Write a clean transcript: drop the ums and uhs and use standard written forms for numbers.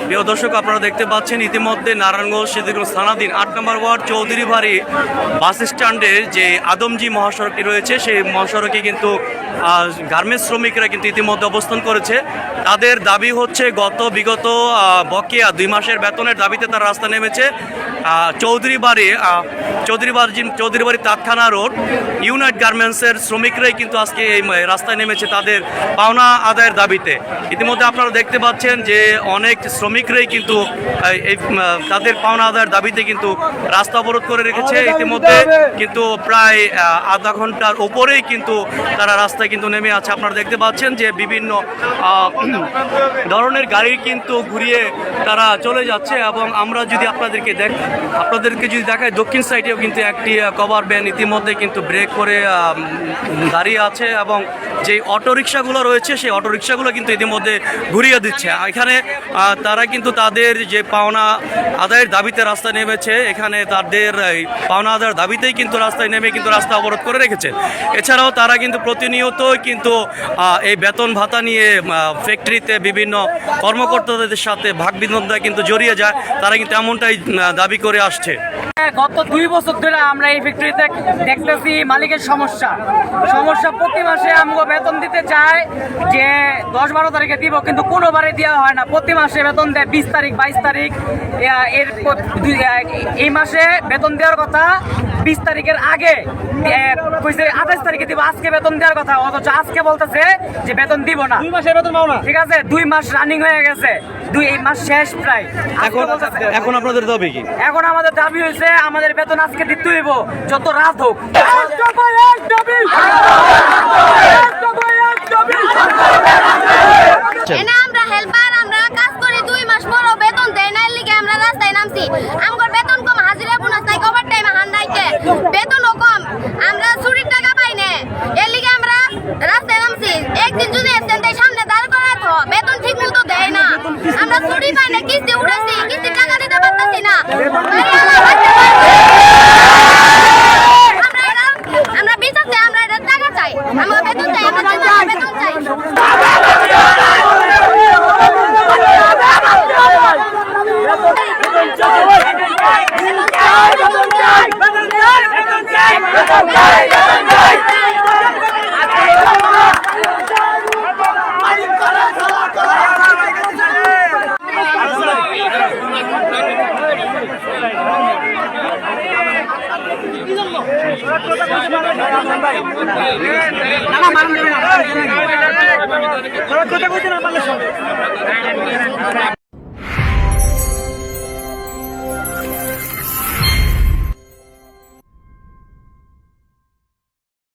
প্রিয় দর্শক, আপনারা দেখতে পাচ্ছেন ইতিমধ্যে নারায়ণগঞ্জ সিদ্ধিরগঞ্জ থানাধীন 8 নম্বর ওয়ার্ড চৌধুরী বাড়ি বাস স্ট্যান্ডের যে আদমজি মহাসড়কটি রয়েছে সেই মহাসড়কে কিন্তু গার্মেন্টস শ্রমিকরা কিন্তু ইতিমধ্যে অবস্থান করেছে। তাদের দাবি হচ্ছে বিগত বকেয়া 2 মাসের বেতনের দাবিতে তারা রাস্তা নেমেছে। চৌধুরী বাড়ি তাৎখানা রোড ইউনাইট গার্মেন্টসের শ্রমিকরাই কিন্তু আজকে এই রাস্তায় নেমেছে তাদের পাওনা আদায়ের দাবিতে। ইতিমধ্যে আপনারা দেখতে পাচ্ছেন যে অনেক শ্রমিকরাই কিন্তু তাদের পাওনা আদায়ের দাবিতে কিন্তু রাস্তা অবরোধ করে রেখেছে। ইতিমধ্যে কিন্তু প্রায় আধা ঘন্টার উপরেই কিন্তু তারা রাস্তায় কিন্তু নেমে আছে। আপনারা দেখতে পাচ্ছেন যে বিভিন্ন ধরনের গাড়ি কিন্তু ঘুরিয়ে তারা চলে যাচ্ছে এবং আমরা যদি আপনাদেরকে যদি দেখায় দক্ষিণ সাইডেও কিন্তু একটি কভার ভ্যান ইতিমধ্যে কিন্তু ব্রেক করে দাঁড়িয়ে আছে এবং যে অটোরিকশাগুলো রয়েছে সেই অটোরিকশাগুলো কিন্তু ইতিমধ্যে ঘুরিয়ে দিচ্ছে। এখানে তারা কিন্তু তাদের যে পাওনা আদায়ের দাবিতে রাস্তায় নেমেছে। এখানে তাদের পাওনা আদায়ের দাবিতেই কিন্তু রাস্তায় নেমে কিন্তু রাস্তা অবরোধ করে রেখেছে। এছাড়াও তারা কিন্তু প্রতিনিয়ত কিন্তু এই বেতন ভাতা নিয়ে ফ্যাক্টরিতে বিভিন্ন কর্মকর্তাদের সাথে ভাগ বিতণ্ডা কিন্তু জড়িয়ে যায়। তারা কিন্তু এমনটাই দাবি করে আসছে। গত 2 বছর ধরে আমরা এই ফ্যাক্টরিতে দেখতেছি মালিকের সমস্যা প্রতি মাসে আমগো বেতন দিতে চায় যে 10-12 তারিখে দিব, কিন্তু কোনোবারে দেওয়া হয় না। প্রতি মাসে বেতন দেয় 20 তারিখ 22 তারিখ। এই মাসে বেতন দেওয়ার কথা 20 তারিখের আগে, 28 তারিখে দিব। আজকে বেতন দেওয়ার কথা, অথচ আজকে বলতেছে যে বেতন দিব না। 2 মাসের বেতন পাও না। ঠিক আছে, 2 মাস রানিং হয়ে গেছে, এই মাস শেষ প্রায়। এখন আপনাদের দাবি কি? এখন আমাদের দাবি হয়েছে আমাদের বেতন আজকে দিতে হইব, যত রাত হোক। আমরা হেল্পার, আমরা কাজ করি 2 মাস পরও বেতন দেয় না, লিগে আমরা রাস্তায় নামছি। আমার বেতন কম, হাজিরা বোনাস নাই, কভার টাইমে হান্ডাইতে বেতনও কম, আমরা চুরির টাকা পাই না, এর লিগে আমরা রাস্তায় নামছি। একদিন যদি এসেন তাই সামনে দাঁড় করা তো বেতন ঠিক মতো দেয় না, আমরা চুরি পাই না, কিস্তি উঠেছি, কিস্তি টাকা দিতে পারতেছি না। আমরা বিচার চাই, আমরা এটা টাকা চাই, আমরা বেতন চাই, আমরা বেতন চাই। না